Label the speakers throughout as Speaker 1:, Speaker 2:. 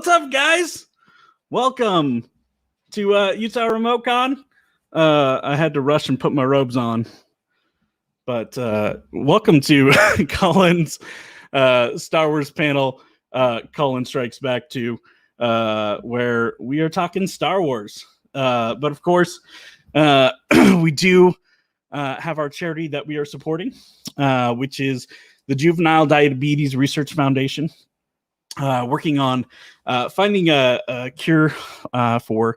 Speaker 1: What's up, guys? Welcome to Utah Remote Con. I had to rush and put my robes on. But welcome to Collin's Star Wars panel, Collin Strikes Back 2, where we are talking Star Wars. But of course, we do have our charity that we are supporting, which is the Juvenile Diabetes Research Foundation, working on finding a cure for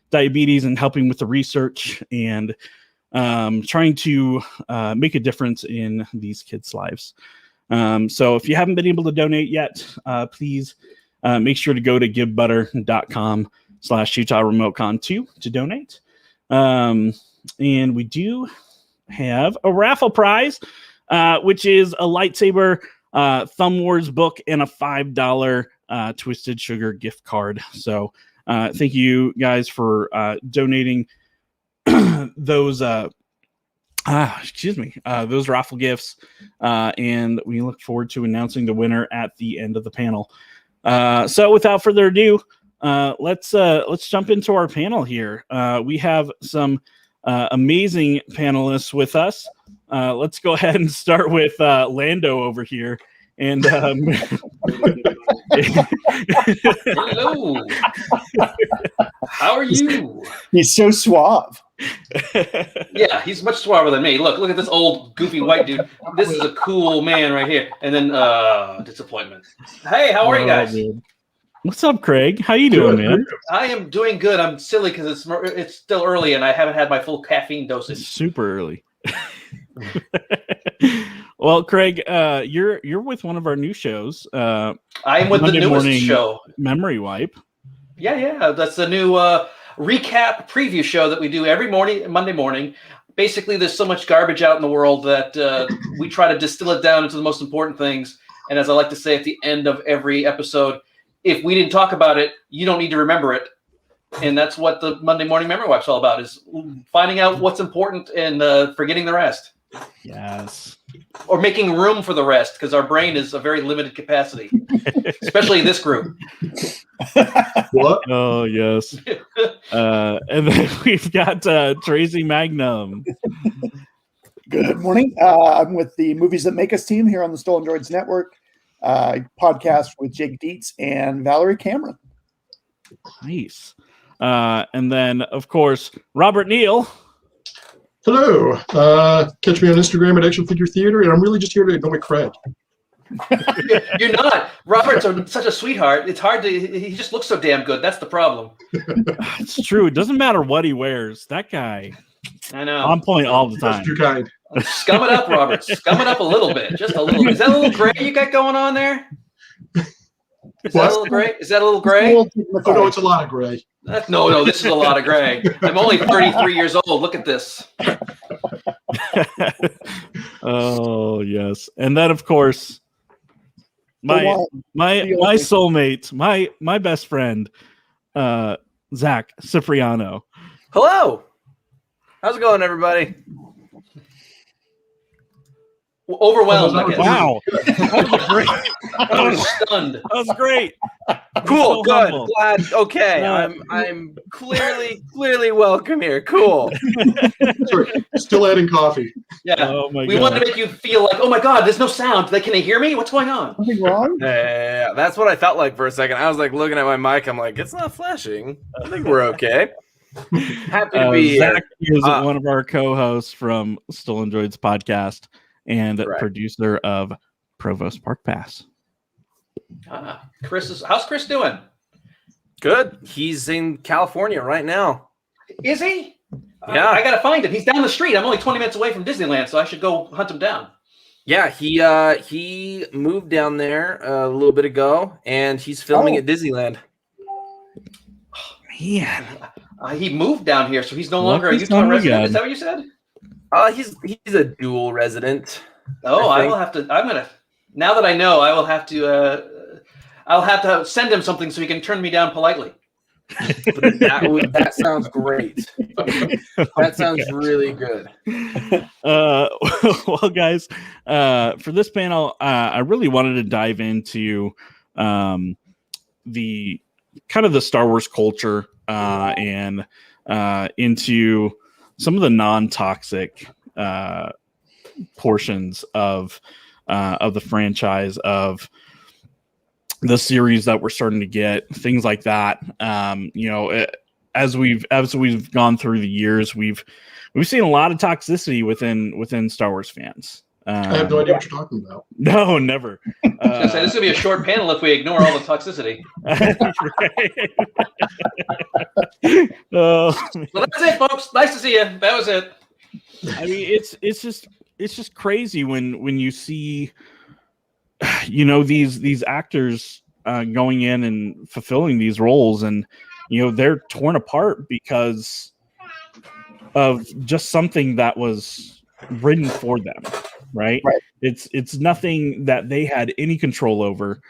Speaker 1: diabetes and helping with the research and trying to make a difference in these kids' lives. So if you haven't been able to donate yet, please make sure to go to givebutter.com/Utah RemoteCon 2 to donate. And we do have a raffle prize, which is a lightsaber Thumb Wars book and a $5 Twisted Sugar gift card. So thank you guys for donating those those raffle gifts, and we look forward to announcing the winner at the end of the panel. So without further ado, let's jump into our panel here. We have some amazing panelists with us. Let's go ahead and start with Lando over here. And
Speaker 2: hello, how are you?
Speaker 3: He's so suave.
Speaker 2: Yeah, he's much suaver than me. Look at this old goofy white dude. This is a cool man right here. And then disappointment. Hey, how are you guys?
Speaker 1: Dude. What's up, Craig? How you doing, man?
Speaker 2: I am doing good. I'm silly because it's still early and I haven't had my full caffeine dosage.
Speaker 1: It's super early. Well, Craig, you're with one of our new shows.
Speaker 2: I'm with
Speaker 1: Monday
Speaker 2: the newest
Speaker 1: morning
Speaker 2: show,
Speaker 1: Memory Wipe.
Speaker 2: Yeah, that's the new recap preview show that we do every morning, Monday morning. Basically, there's so much garbage out in the world that we try to distill it down into the most important things. And as I like to say at the end of every episode, if we didn't talk about it, you don't need to remember it. And that's what the Monday Morning Memory Wipe's all about, is finding out what's important and forgetting the rest.
Speaker 1: Yes.
Speaker 2: Or making room for the rest, because our brain is a very limited capacity, especially this group.
Speaker 1: What? Oh, yes. And then we've got Tracy Mangum.
Speaker 3: Good morning. I'm with the Movies That Make Us team here on the Stolen Droids Network, podcast with Jake Dietz and Valerie Cameron.
Speaker 1: Nice. And then, of course, Robert Neal.
Speaker 4: Hello. Catch me on Instagram at Action Figure Theater, and I'm really just here to annoy Craig.
Speaker 2: You're not. Robert's such a sweetheart. It's hard to. He just looks so damn good. That's the problem.
Speaker 1: It's true. It doesn't matter what he wears. That guy.
Speaker 2: I know.
Speaker 1: On point all the time.
Speaker 4: That's too kind.
Speaker 2: Scum it up, Robert. Scum it up a little bit. Just a little. Is that a little gray you got going on there? Is that a little gray? Is that a little gray?
Speaker 4: Oh, no, it's a lot of gray.
Speaker 2: No, this is a lot of gray. I'm only 33 years old. Look at this.
Speaker 1: Oh, yes. And then, of course, my soulmate, my best friend, Zach Cipriano.
Speaker 5: Hello. How's it going, everybody?
Speaker 2: Overwhelmed. I guess.
Speaker 1: Wow. That was great.
Speaker 2: I was stunned.
Speaker 1: That was great.
Speaker 5: Cool.
Speaker 1: So
Speaker 5: good.
Speaker 1: humble.
Speaker 5: Glad. Okay. I'm clearly welcome here. Cool.
Speaker 4: Sorry, still adding coffee.
Speaker 2: Yeah.
Speaker 1: Oh my
Speaker 2: we
Speaker 1: God.
Speaker 2: wanted to make you feel like, oh my God, there's no sound. Can they hear me? What's going on?
Speaker 3: Something wrong?
Speaker 5: Yeah, that's what I felt like for a second. I was like looking at my mic. I'm like, it's not flashing. I think we're okay. Happy to be
Speaker 1: Zach
Speaker 5: here.
Speaker 1: is one of our co-hosts from Stolen Droids podcast and producer of Provost Park Pass.
Speaker 2: How's Chris doing?
Speaker 5: Good. He's in California right now.
Speaker 2: Is he?
Speaker 5: Yeah.
Speaker 2: I gotta find him. He's down the street. I'm only 20 minutes away from Disneyland, so I should go hunt him down.
Speaker 5: Yeah, he moved down there a little bit ago, and he's filming at Disneyland.
Speaker 1: Man.
Speaker 2: He moved down here, so he's no longer a Utah resident. Is that what you said?
Speaker 5: He's a dual resident.
Speaker 2: Oh, I will have to. Now that I know, I will have to. I'll have to send him something so he can turn me down politely.
Speaker 5: That sounds great. That sounds really good.
Speaker 1: Well, guys, for this panel, I really wanted to dive into the kind of the Star Wars culture and into some of the non-toxic portions of the franchise, of the series that we're starting to get, things like that. As we've gone through the years, we've seen a lot of toxicity within Star Wars fans.
Speaker 4: I have no idea what you're talking about.
Speaker 1: No, never.
Speaker 2: I was gonna say, this is gonna be a short panel if we ignore all the toxicity. Well, that's it, folks. Nice to see you. That was it.
Speaker 1: I mean, it's just crazy when you see, these actors going in and fulfilling these roles, and they're torn apart because of just something that was written for them. Right? It's nothing that they had any control over.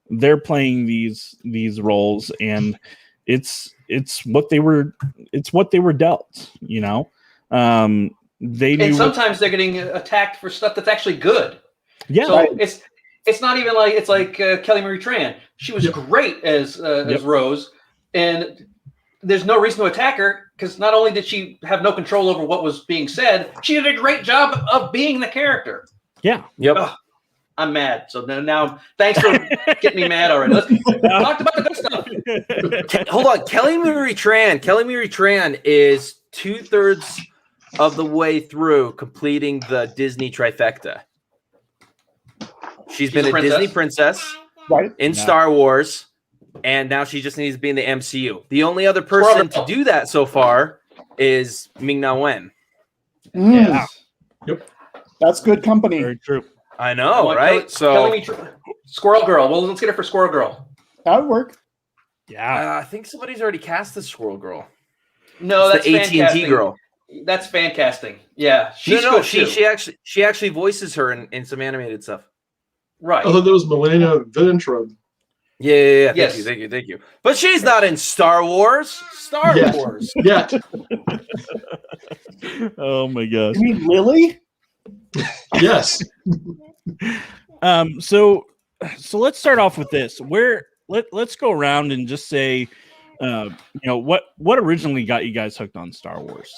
Speaker 1: They're playing these roles, and it's what they were dealt. They knew,
Speaker 2: and sometimes they're getting attacked for stuff that's actually good.
Speaker 1: Yeah,
Speaker 2: so it's not even like it's like Kelly Marie Tran. She was great as Rose, and there's no reason to attack her, because not only did she have no control over what was being said, she did a great job of being the character.
Speaker 1: Yeah.
Speaker 5: Yep.
Speaker 2: Ugh, I'm mad. So now thanks for getting me mad already. Let's talk about the good stuff.
Speaker 5: Hold on. Kelly Marie Tran is 2/3 of the way through completing the Disney trifecta. She's been a Disney princess in Star Wars. And now she just needs to be in the MCU. The only other person to do that so far is Ming-Na Wen.
Speaker 3: Yeah. Yep. That's good company.
Speaker 1: Very true.
Speaker 5: I know, right?
Speaker 2: Squirrel Girl. Well, let's get her for Squirrel Girl.
Speaker 3: That would work.
Speaker 1: Yeah.
Speaker 5: I think somebody's already cast the Squirrel Girl.
Speaker 2: No,
Speaker 5: it's
Speaker 2: that's
Speaker 5: the AT&T girl.
Speaker 2: That's fan casting. Yeah. She's good too.
Speaker 5: She actually voices her in some animated stuff.
Speaker 2: Right.
Speaker 4: I thought that was Milena Vintrub.
Speaker 5: Yeah.
Speaker 2: Yes.
Speaker 5: Thank you. But she's not in Star Wars. Wars.
Speaker 4: Yeah.
Speaker 1: Oh my gosh.
Speaker 3: You mean Lily?
Speaker 4: Yes.
Speaker 1: So let's start off with this. Let's go around and just say, what originally got you guys hooked on Star Wars?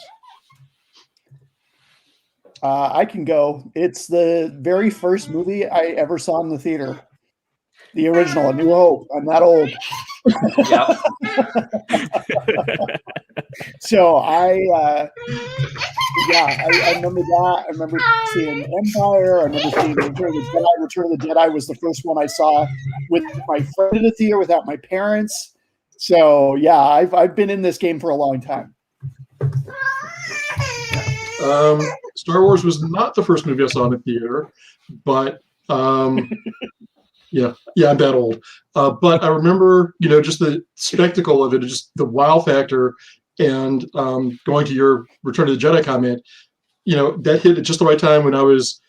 Speaker 3: I can go. It's the very first movie I ever saw in the theater. The original, A New Hope. I'm that old.
Speaker 2: Yeah.
Speaker 3: So I remember that. I remember seeing Empire. I remember seeing Return of the Jedi. Return of the Jedi was the first one I saw with my friend in the theater without my parents. So yeah, I've been in this game for a long time.
Speaker 4: Star Wars was not the first movie I saw in the theater, but yeah, I'm that old. But I remember, just the spectacle of it, just the wow factor, and going to your Return of the Jedi comment, that hit at just the right time when I was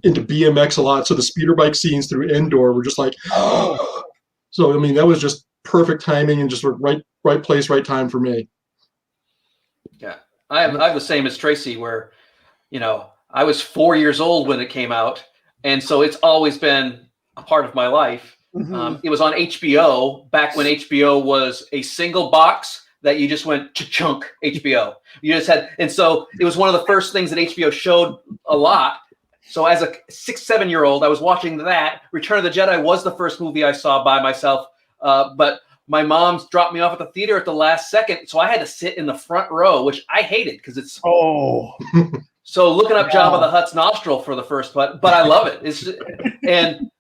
Speaker 4: into BMX a lot. So the speeder bike scenes through Endor were just like, oh. So, I mean, that was just perfect timing and just right place, right time for me.
Speaker 2: Yeah. I have the same as Tracy, where, I was 4 years old when it came out. And so it's always been a part of my life. Mm-hmm. It was on HBO back when HBO was a single box that you just went chunk HBO. You just had, and so it was one of the first things that HBO showed a lot. So as a 6-7-year-old, I was watching that. Return of the Jedi was the first movie I saw by myself. But my mom dropped me off at the theater at the last second. So I had to sit in the front row, which I hated because it's, so looking up Jabba the Hutt's nostril for the first, but I love it. It's just, and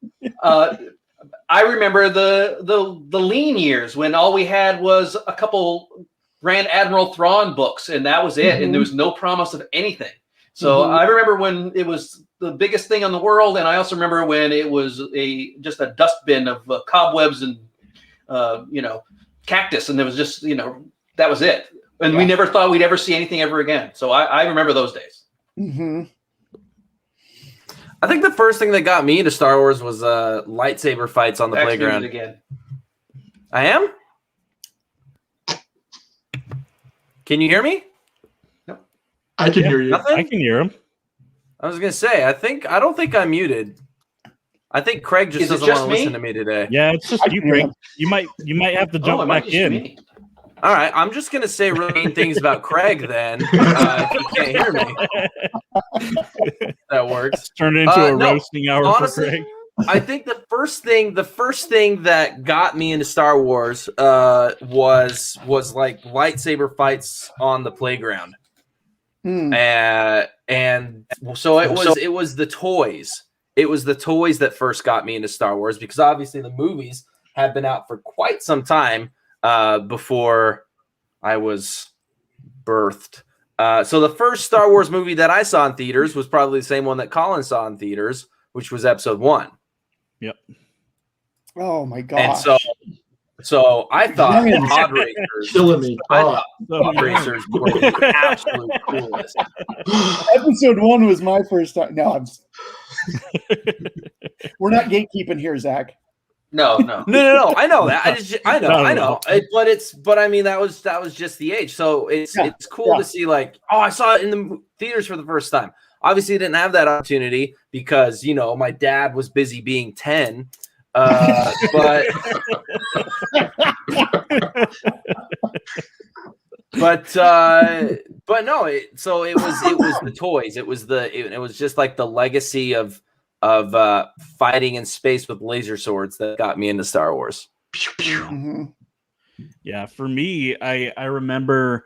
Speaker 2: I remember the lean years when all we had was a couple Grand Admiral Thrawn books, and that was it. Mm-hmm. And there was no promise of anything. So I remember when it was the biggest thing in the world, and I also remember when it was just a dustbin of cobwebs and cactus, and there was just that was it. And we never thought we'd ever see anything ever again. So I remember those days.
Speaker 3: Mm-hmm.
Speaker 5: I think the first thing that got me into Star Wars was lightsaber fights on the playground.
Speaker 2: Again.
Speaker 5: I am? Can you hear me?
Speaker 2: No.
Speaker 4: I can hear you.
Speaker 5: Nothing?
Speaker 1: I can hear him.
Speaker 5: I was gonna say, I don't think I'm muted. I think Craig just
Speaker 2: Is it
Speaker 5: doesn't
Speaker 2: just
Speaker 5: want to
Speaker 2: me?
Speaker 5: listen to me today.
Speaker 1: Yeah, it's just you, Craig. You might have to
Speaker 2: it
Speaker 1: jump
Speaker 2: might
Speaker 1: back
Speaker 2: just be
Speaker 1: in.
Speaker 2: me.
Speaker 5: All right, I'm just gonna say really mean things about Craig then. If you can't hear me, that works.
Speaker 1: Turn it into a
Speaker 5: No,
Speaker 1: roasting hour
Speaker 5: honestly,
Speaker 1: for Craig.
Speaker 5: I think the first thing that got me into Star Wars was like lightsaber fights on the playground. And so it was the toys. It was the toys that first got me into Star Wars, because obviously the movies had been out for quite some time before I was birthed. So the first Star Wars movie that I saw in theaters was probably the same one that Collin saw in theaters, which was Episode 1.
Speaker 1: Yep.
Speaker 3: Oh my gosh.
Speaker 5: And so I thought pod racers
Speaker 4: Killing me.
Speaker 5: I thought pod racers were the absolute coolest.
Speaker 3: Episode 1 was my first time. No, we're not gatekeeping here, Zach.
Speaker 2: No.
Speaker 5: No. I know that. I know. But I mean, that was just the age. So it's cool to see, like, I saw it in the theaters for the first time. Obviously, I didn't have that opportunity because, my dad was busy being 10. But no. So it was the toys. It was just like the legacy of fighting in space with laser swords that got me into Star Wars.
Speaker 3: Mm-hmm.
Speaker 1: Yeah, for me, I remember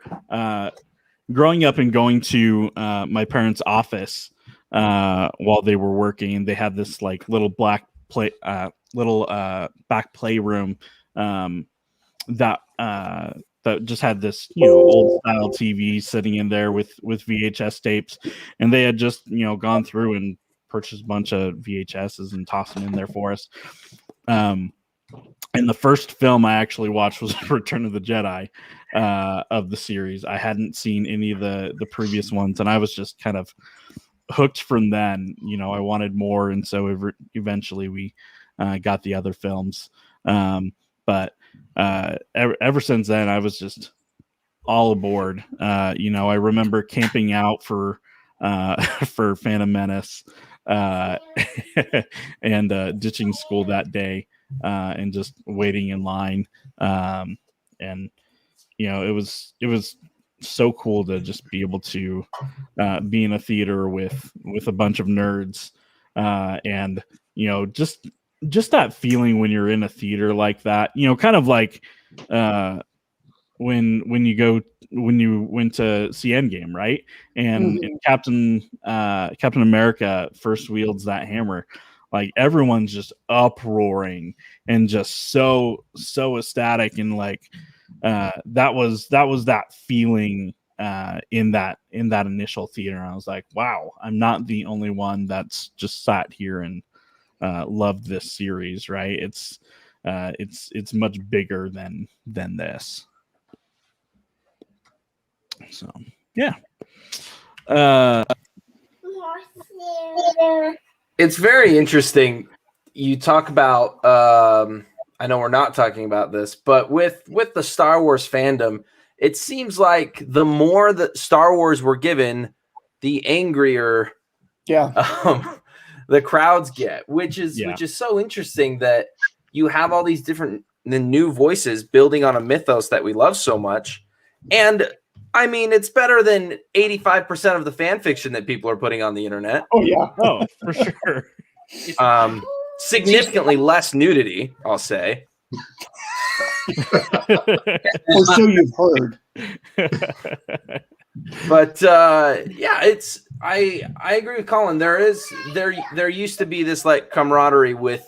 Speaker 1: growing up and going to my parents' office while they were working. They had this like little back playroom that just had this old style TV sitting in there with VHS tapes, and they had just gone through and purchased a bunch of VHSs and tossed them in there for us. And the first film I actually watched was Return of the Jedi of the series. I hadn't seen any of the previous ones, and I was just kind of hooked from then. I wanted more, and so eventually we got the other films. But ever since then, I was just all aboard. I remember camping out for Phantom Menace and ditching school that day and just waiting in line. And it was so cool to just be able to be in a theater with a bunch of nerds and just that feeling when you're in a theater like that, kind of like when you went to see Endgame, right? And, and Captain America first wields that hammer, like everyone's just uproaring and just so ecstatic, and like that was that feeling in that initial theater. And I was like, wow, I'm not the only one that's just sat here and loved this series, right? It's much bigger than this. So yeah.
Speaker 5: It's very interesting. You talk about I know we're not talking about this, but with the Star Wars fandom, it seems like the more that Star Wars were given, the angrier the crowds get, which is so interesting that you have all these different new voices building on a mythos that we love so much. And I mean, it's better than 85% of the fan fiction that people are putting on the internet.
Speaker 3: Oh yeah.
Speaker 1: Oh, for sure.
Speaker 5: Significantly less nudity, I'll say.
Speaker 3: Or so you've heard.
Speaker 5: But it's I agree with Collin. There used to be this like camaraderie with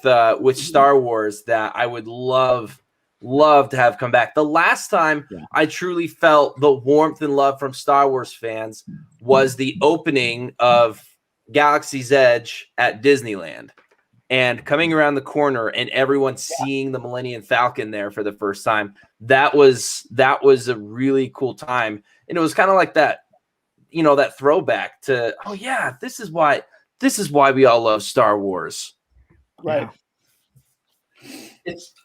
Speaker 5: Star Wars that I would love to have come back. The last time I truly felt the warmth and love from Star Wars fans was the opening of Galaxy's Edge at Disneyland, and coming around the corner and everyone seeing the Millennium Falcon there for the first time. That was a really cool time. And it was kind of like that, that throwback to, oh yeah, this is why we all love Star Wars.
Speaker 3: Right.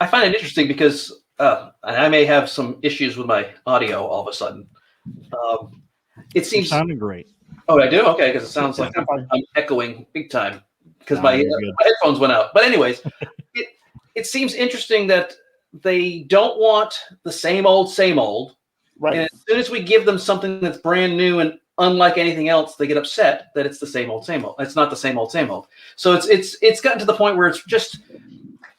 Speaker 2: I find it interesting because and I may have some issues with my audio all of a sudden. It seems
Speaker 1: sounding great.
Speaker 2: Oh, I do? Okay, because it sounds like I'm echoing big time. because my headphones went out. But anyways, it seems interesting that they don't want the same old.
Speaker 3: Right.
Speaker 2: And as soon as we give them something that's brand new and unlike anything else, they get upset that it's the same old. It's not the same old. So it's gotten to the point where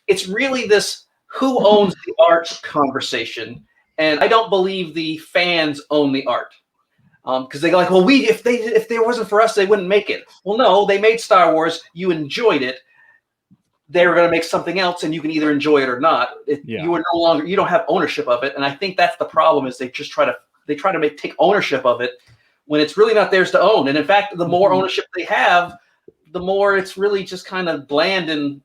Speaker 2: it's really this who owns the art conversation. And I don't believe the fans own the art. Because they go like, well, if there wasn't for us, they wouldn't make it. Well, no, they made Star Wars. You enjoyed it. They were going to make something else, and you can either enjoy it or not. You are no longer, you don't have ownership of it. And I think that's the problem, is they just try to take ownership of it when it's really not theirs to own. And in fact, the more ownership they have, the more it's really just kind of bland and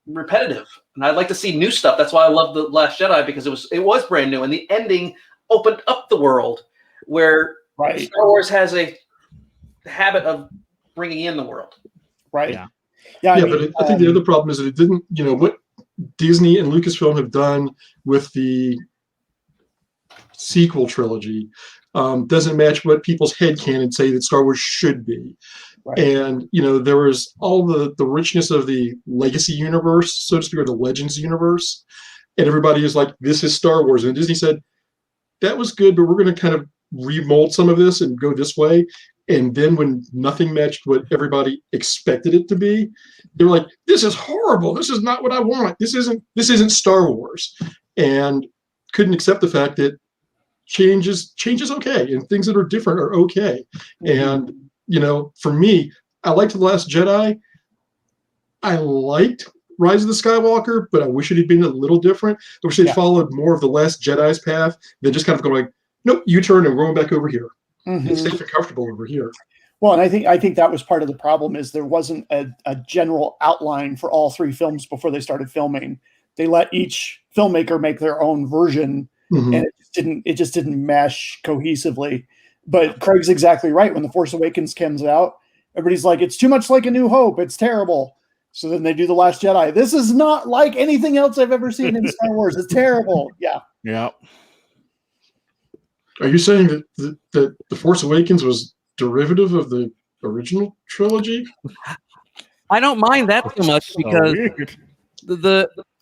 Speaker 2: repetitive. And I'd like to see new stuff. That's why I love The Last Jedi, because it was brand new, and the ending opened up the world where Star Wars has a habit of bringing in the world.
Speaker 3: Right.
Speaker 4: Yeah. But I think the other problem is that it didn't, what Disney and Lucasfilm have done with the sequel trilogy doesn't match what people's headcanon say that Star Wars should be. Right. And, there was all the richness of the legacy universe, so to speak, or the Legends universe. And everybody is like, this is Star Wars. And Disney said, that was good, but we're going to kind of remold some of this and go this way. And then when nothing matched what everybody expected it to be, they were like, this is horrible. This is not what I want. This isn't Star Wars. And couldn't accept the fact that change is okay, and things that are different are okay. And, for me, I liked The Last Jedi. I liked Rise of the Skywalker, but I wish it had been a little different. I wish they'd followed more of The Last Jedi's path than just kind of going like, nope, U-turn and going back over here. It's safe and comfortable over here.
Speaker 3: Well, and I think that was part of the problem, is there wasn't a general outline for all three films before they started filming. They let each filmmaker make their own version, and it just didn't mesh cohesively. But Craig's exactly right. When The Force Awakens comes out, everybody's like, it's too much like A New Hope. It's terrible. So then they do The Last Jedi. This is not like anything else I've ever seen in Star Wars. It's terrible. Yeah.
Speaker 4: Are you saying that The Force Awakens was derivative of the original trilogy?
Speaker 6: I don't mind that too much, because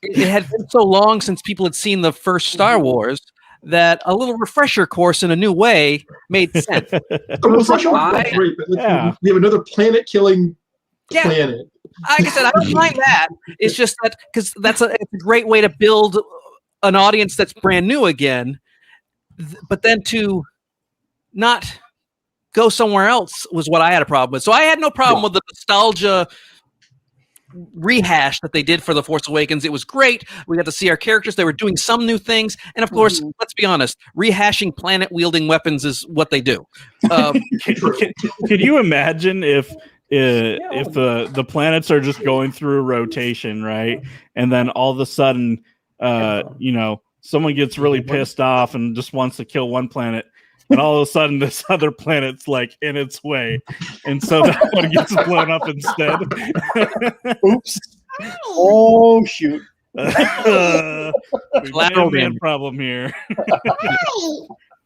Speaker 6: it had been so long since people had seen the first Star Wars that a little refresher course in a new way made sense.
Speaker 4: A refresher was great, but we have another planet-killing planet.
Speaker 6: Like I said, I don't mind that. It's just that, because it's a great way to build an audience that's brand new again. But then to not go somewhere else was what I had a problem with. So I had no problem with the nostalgia rehash that they did for The Force Awakens. It was great. We got to see our characters. They were doing some new things. And of course, let's be honest, rehashing planet-wielding weapons is what they do.
Speaker 1: Can you imagine if the planets are just going through a rotation, right? And then all of a sudden, someone gets really pissed off and just wants to kill one planet, and all of a sudden this other planet's like in its way, and so that one gets blown up instead.
Speaker 3: Oops. Oh shoot.
Speaker 1: Collateral man problem here.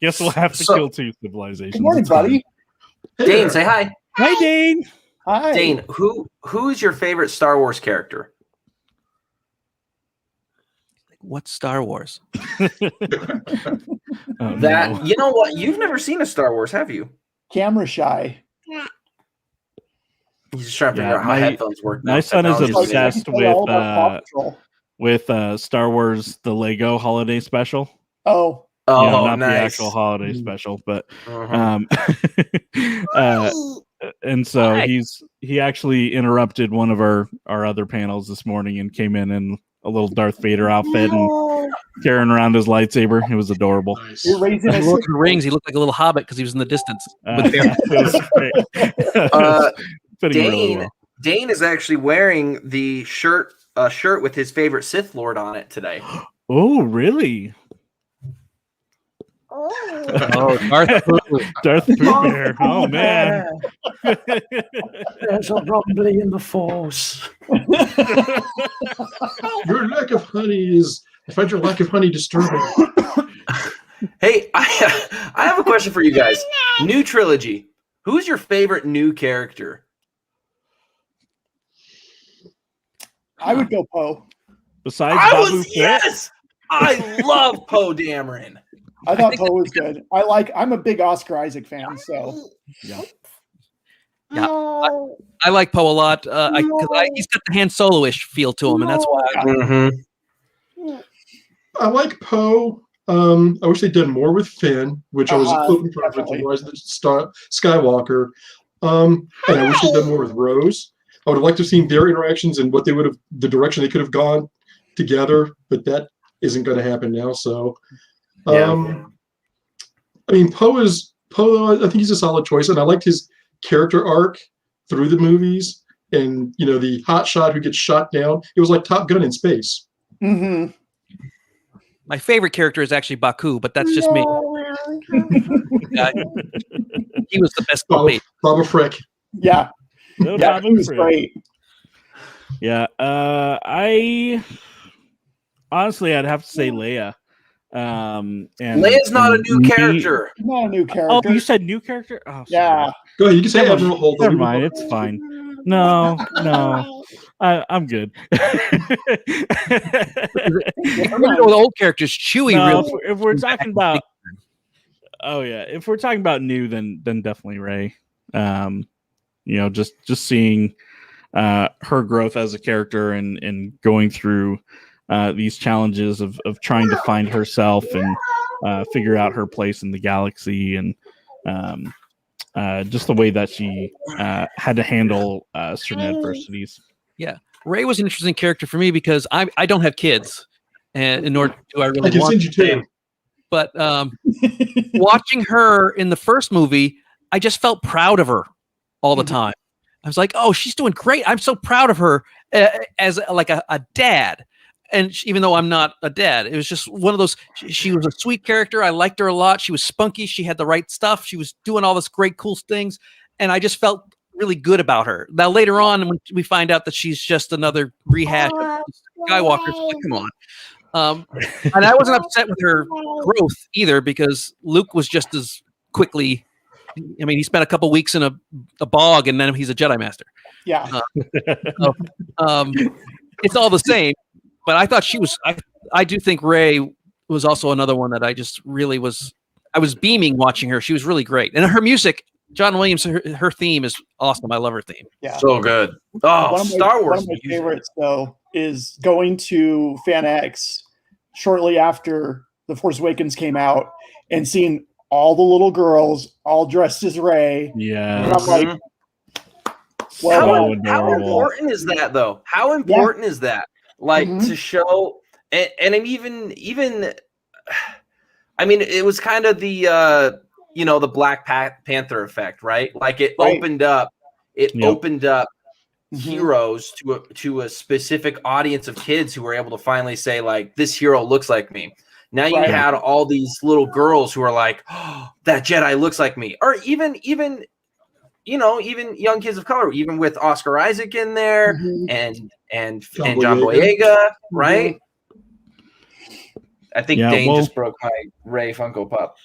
Speaker 1: Guess we'll have to kill two civilizations.
Speaker 3: Good morning, buddy.
Speaker 5: Dane, say hi.
Speaker 1: Hi, Dane.
Speaker 3: Hi.
Speaker 5: Dane, who's your favorite Star Wars character?
Speaker 6: What's Star Wars?
Speaker 5: You know what? You've never seen a Star Wars, have you?
Speaker 3: Camera shy.
Speaker 5: He's just trying to figure out how headphones work.
Speaker 1: My son is obsessed with Star Wars, the Lego Holiday Special. Not
Speaker 5: nice.
Speaker 1: The actual holiday special, but and so he actually interrupted one of our other panels this morning and came in a little Darth Vader outfit and carrying around his lightsaber. It was adorable.
Speaker 3: Nice. You're raising
Speaker 6: he looked at the rings. He looked like a little hobbit because he was in the distance.
Speaker 5: Dane is actually wearing the shirt with his favorite Sith Lord on it today.
Speaker 1: Oh, really?
Speaker 6: Oh,
Speaker 1: Darth Pooh Bear. Oh, man.
Speaker 7: There's a rumbling in the Force.
Speaker 4: Your lack of honey I find your lack of honey disturbing.
Speaker 5: Hey, I have a question for you guys. New trilogy. Who's your favorite new character?
Speaker 3: I would go Poe.
Speaker 1: Besides Babu Frick?
Speaker 5: Yes, I love Poe Dameron.
Speaker 3: I thought Poe was good. I'm a big Oscar Isaac fan, so
Speaker 1: Yeah.
Speaker 6: Yeah, I like Poe a lot because he's got the Han Solo-ish feel to him, and that's why.
Speaker 4: I like Poe. I wish they'd done more with Finn, which I was hoping for with the Rise of the Skywalker. And I wish they'd done more with Rose. I would have liked to have seen their interactions and what they would have, the direction they could have gone together, but that isn't going to happen now. So, I mean, Poe. I think he's a solid choice, and I liked his character arc through the movies. And the hot shot who gets shot down. It was like Top Gun in space.
Speaker 3: Mm-hmm.
Speaker 6: My favorite character is actually Baku, but that's just me. He was the best.
Speaker 4: Baba Frick.
Speaker 3: Yeah.
Speaker 1: No,
Speaker 3: Yeah, he was great.
Speaker 1: Yeah. I honestly, I'd have to say Leia. And
Speaker 5: Leia's not a new character.
Speaker 3: Not a new character.
Speaker 1: Oh, you said new character? Oh, sorry.
Speaker 3: Yeah.
Speaker 4: Go ahead. You can say Admiral Holt.
Speaker 1: Never mind. It's fine. No. I'm good.
Speaker 6: We're gonna go with old characters. Chewie.
Speaker 1: No, if we're talking about, if we're talking about new, then definitely Rey. Just seeing her growth as a character and going through these challenges of trying to find herself and figure out her place in the galaxy, and just the way that she had to handle certain adversities.
Speaker 6: Yeah, Rey was an interesting character for me because I don't have kids, and nor do I really
Speaker 4: I can
Speaker 6: want
Speaker 4: send you two.
Speaker 6: But watching her in the first movie, I just felt proud of her all the time. I was like, oh, she's doing great. I'm so proud of her as like a dad. And even though I'm not a dad, it was just one of those, she was a sweet character. I liked her a lot. She was spunky. She had the right stuff. She was doing all this great, cool things. And I just felt really good about her. Now, later on, when we find out that she's just another rehash of Skywalker, it's like, come on. And I wasn't upset with her growth either, because Luke was just as quickly, I mean, he spent a couple weeks in a bog and then he's a Jedi Master.
Speaker 3: Yeah.
Speaker 6: It's all the same. But I thought she was. I do think Rey was also another one that I just really was. I was beaming watching her. She was really great, and her music, John Williams, her theme is awesome. I love her theme.
Speaker 3: Yeah,
Speaker 5: so good. Oh, Star Wars.
Speaker 3: One of my favorites though is going to Fan X shortly after The Force Awakens came out and seeing all the little girls all dressed as Rey.
Speaker 1: Yeah,
Speaker 3: and I'm like,
Speaker 5: how important is that though? How important is that? Like to show, and even, I mean, it was kind of the the Black Panther effect, right? Like it opened up heroes to a specific audience of kids who were able to finally say, like, this hero looks like me. Now you had all these little girls who are like, oh, that Jedi looks like me, or even young kids of color, even with Oscar Isaac in there and John Boyega, right? I think Dane just broke my Rey Funko Pop.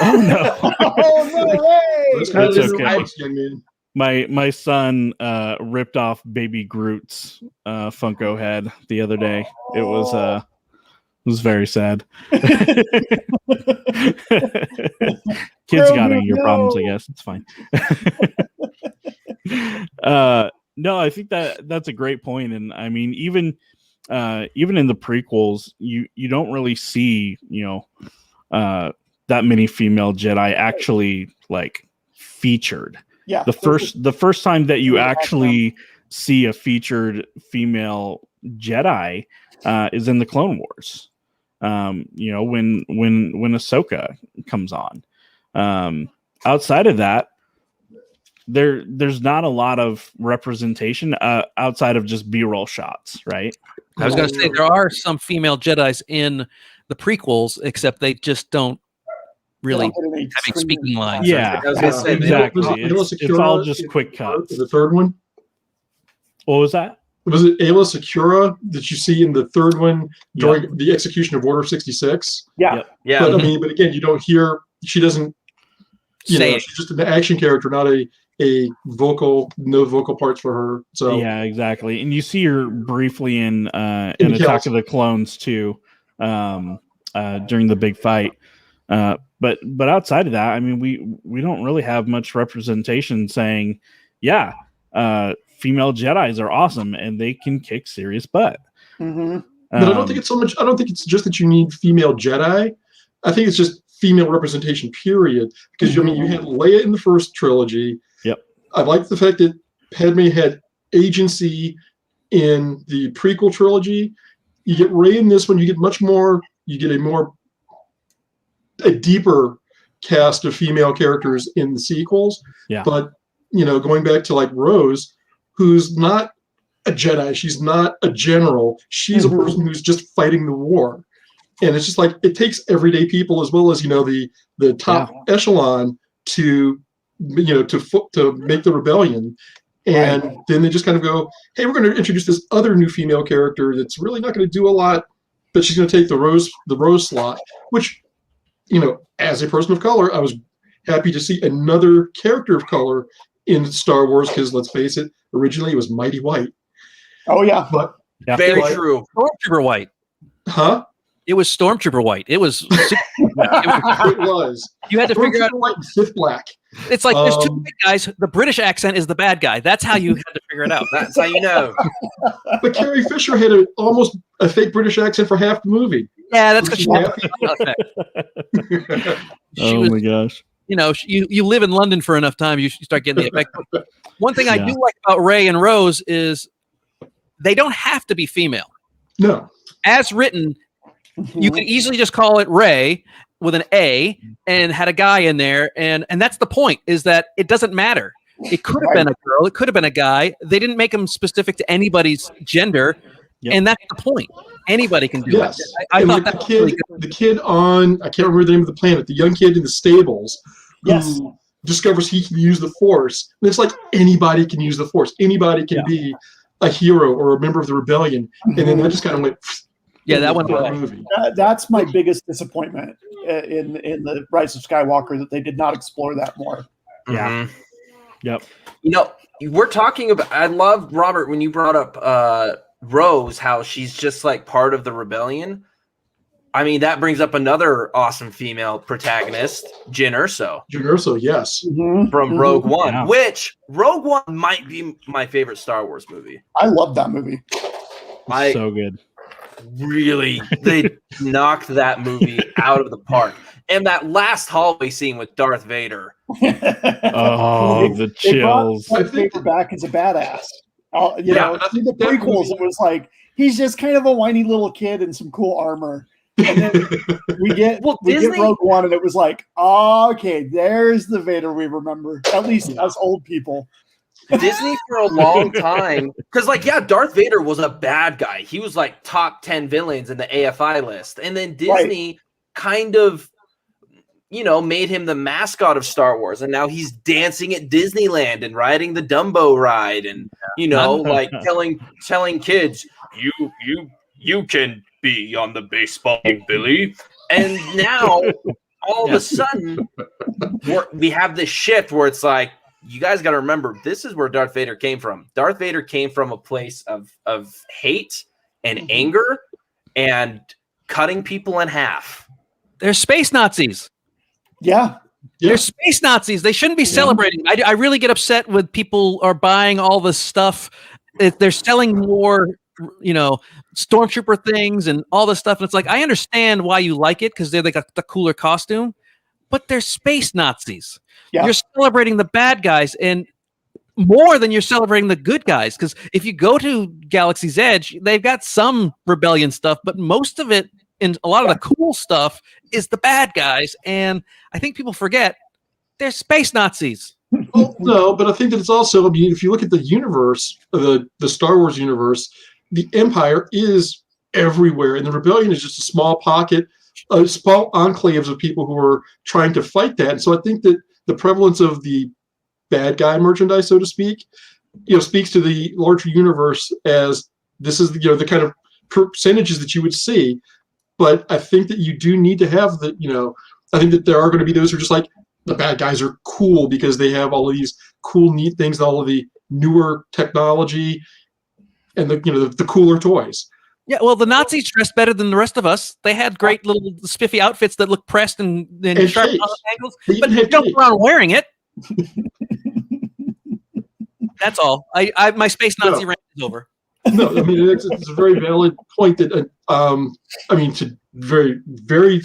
Speaker 1: Oh no!
Speaker 3: Oh no way!
Speaker 1: That's okay. My son ripped off Baby Groot's Funko head the other day. It was very sad. Kids got your problems, I guess. It's fine. No, I think that's a great point. And I mean, even in the prequels, you don't really see, that many female Jedi actually like featured.
Speaker 3: Yeah.
Speaker 1: The first time that you actually see a featured female Jedi is in the Clone Wars. When Ahsoka comes on. Outside of that, there's not a lot of representation outside of just B-roll shots, right?
Speaker 6: I was going to say there are some female Jedis in the prequels, except they just don't really have speaking lines.
Speaker 1: Yeah,
Speaker 6: I was going to say
Speaker 1: exactly. It's all just quick cuts.
Speaker 4: The third one.
Speaker 1: What was that?
Speaker 4: Was it Ayla Secura that you see in the third one during the execution of Order 66?
Speaker 3: Yeah.
Speaker 4: But I mean, but again, you don't hear. She doesn't. She's just an action character, not a no vocal parts for her. So
Speaker 1: yeah, exactly. And you see her briefly in
Speaker 4: In the
Speaker 1: Attack
Speaker 4: Council.
Speaker 1: of the Clones too, during the big fight. But outside of that, I mean, we don't really have much representation saying, yeah, female Jedis are awesome and they can kick serious butt.
Speaker 3: Mm-hmm.
Speaker 4: But I don't think it's so much. I don't think it's just that you need female Jedi. I think it's just female representation, period. Because I mean, you had Leia in the first trilogy.
Speaker 1: Yep.
Speaker 4: I like the fact that Padme had agency in the prequel trilogy. You get Rey in this one. You get much more. You get a deeper cast of female characters in the sequels.
Speaker 1: Yeah.
Speaker 4: But going back to like Rose, who's not a Jedi, she's not a general. She's a person who's just fighting the war. And it's just like it takes everyday people as well as the top echelon to make the rebellion. And then they just kind of go, hey, we're going to introduce this other new female character that's really not going to do a lot, but she's going to take the Rose slot, which, as a person of color, I was happy to see another character of color in Star Wars because let's face it, originally it was Mighty White.
Speaker 3: Oh yeah,
Speaker 4: but
Speaker 5: Very true.
Speaker 6: Stormtrooper white.
Speaker 4: Huh?
Speaker 6: It was Stormtrooper white. It was.
Speaker 4: It was.
Speaker 6: You had to figure out.
Speaker 4: White and Sith black.
Speaker 6: It's like there's two big guys. The British accent is the bad guy. That's how you had to figure it out.
Speaker 5: That's how you know.
Speaker 4: But Carrie Fisher had almost a fake British accent for half the movie.
Speaker 6: Yeah, that's because
Speaker 1: Oh my gosh.
Speaker 6: You live in London for enough time, you start getting the effect. One thing I do like about Rey and Rose is they don't have to be female.
Speaker 4: No.
Speaker 6: As written, you could easily just call it Rey with an A and had a guy in there, and that's the point, is that it doesn't matter. It could have been a girl, it could have been a guy. They didn't make them specific to anybody's gender, and that's the point. Anybody can do it. I thought that
Speaker 4: the kid on, I can't remember the name of the planet, the young kid in the stables who discovers he can use the Force. And it's like anybody can use the Force. Anybody can be a hero or a member of the rebellion. And then that just kind of went.
Speaker 6: Yeah, that one.
Speaker 4: Movie.
Speaker 3: That's my biggest disappointment in the Rise of Skywalker, that they did not explore that more.
Speaker 1: Yeah. Yep.
Speaker 5: We're talking about. I love, Robert, when you brought up Rose, how she's just like part of the rebellion. I mean, that brings up another awesome female protagonist, Jyn Erso.
Speaker 4: Jyn Erso, yes.
Speaker 5: From Rogue One, which Rogue One might be my favorite Star Wars movie.
Speaker 3: I love that movie.
Speaker 1: So good.
Speaker 5: Really, they knocked that movie out of the park. And that last hallway scene with Darth Vader.
Speaker 1: The chills.
Speaker 3: Darth Vader back as a badass. See the prequels, it was like he's just kind of a whiny little kid in some cool armor. And then we get Rogue One, and it was like, okay, there's the Vader we remember, at least us old people.
Speaker 5: Disney for a long time, because Darth Vader was a bad guy. He was like top 10 villains in the AFI list, and then Disney kind of, made him the mascot of Star Wars, and now he's dancing at Disneyland and riding the Dumbo ride, and like telling kids, you can be on the baseball game, Billy. And now all of a sudden we have this shift where it's like, you guys got to remember, this is where Darth Vader came from. Darth Vader came from a place of hate and anger and cutting people in half.
Speaker 6: They're space Nazis.
Speaker 3: Yeah.
Speaker 6: They're space Nazis. They shouldn't be celebrating. I really get upset when people are buying all this stuff. They're selling more, stormtrooper things and all this stuff. And it's like, I understand why you like it because they're like the cooler costume, but they're space Nazis. Yeah. You're celebrating the bad guys and more than you're celebrating the good guys. Because if you go to Galaxy's Edge, they've got some rebellion stuff, but most of it and a lot of the cool stuff is the bad guys. And I think people forget they're space Nazis.
Speaker 4: Well, no, but I think that it's also, if you look at the universe, the Star Wars universe, the Empire is everywhere, and the rebellion is just a small pocket, small enclaves of people who are trying to fight that. And so I think that the prevalence of the bad guy merchandise, so to speak, speaks to the larger universe as this is the kind of percentages that you would see. But I think that you do need to have I think that there are going to be those who are just like, the bad guys are cool because they have all of these cool, neat things, all of the newer technology, and the cooler toys.
Speaker 6: Yeah, well, the Nazis dressed better than the rest of us. They had great little spiffy outfits that looked pressed and sharp
Speaker 4: capes.
Speaker 6: angles,
Speaker 4: They
Speaker 6: but
Speaker 4: even
Speaker 6: they
Speaker 4: had
Speaker 6: jumped
Speaker 4: capes.
Speaker 6: around wearing it. That's all. My space Nazi rant is over.
Speaker 4: No, I mean it's a very valid point that to very very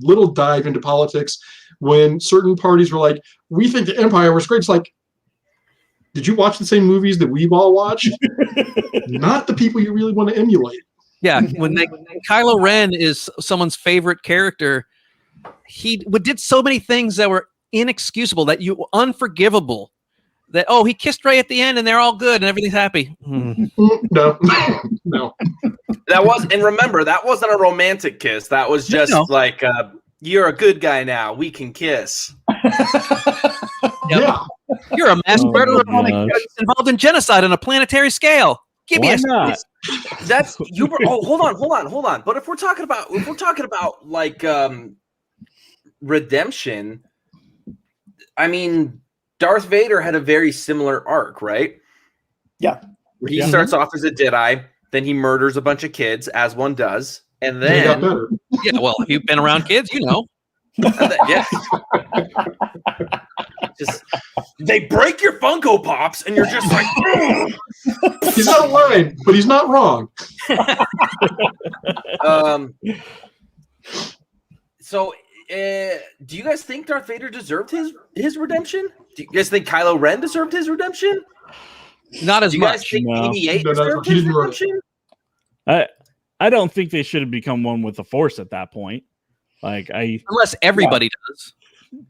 Speaker 4: little dive into politics when certain parties were like, we think the Empire was great. It's like, did you watch the same movies that we've all watched? Not the people you really want to emulate.
Speaker 6: Yeah, when Kylo Ren is someone's favorite character, he did so many things that were inexcusable, unforgivable. That he kissed Rey at the end and they're all good and everything's happy.
Speaker 4: No, no.
Speaker 5: And remember, that wasn't a romantic kiss. That was just like, you're a good guy now. We can kiss.
Speaker 4: Yeah.
Speaker 6: You're a mass murderer involved in genocide on a planetary scale. Give me a
Speaker 1: not?
Speaker 5: That's you. Hold on. But if we're talking about like redemption, I mean, Darth Vader had a very similar arc, right?
Speaker 3: Yeah.
Speaker 5: He starts off as a Jedi, then he murders a bunch of kids, as one does, and
Speaker 4: They
Speaker 5: then
Speaker 4: got better.
Speaker 6: Yeah, well, if you've been around kids, you know.
Speaker 5: Just they break your Funko Pops, and you're just like,
Speaker 4: He's not lying, but he's not wrong.
Speaker 5: So, do you guys think Darth Vader deserved his redemption? Do you guys think Kylo Ren deserved his redemption?
Speaker 6: Not as
Speaker 5: Do you guys
Speaker 6: much.
Speaker 5: think
Speaker 1: No.
Speaker 5: BB-8
Speaker 4: No,
Speaker 5: deserved
Speaker 4: he
Speaker 5: his
Speaker 4: didn't
Speaker 5: redemption?
Speaker 1: I don't think they should have become one with the Force at that point.
Speaker 6: Unless everybody does.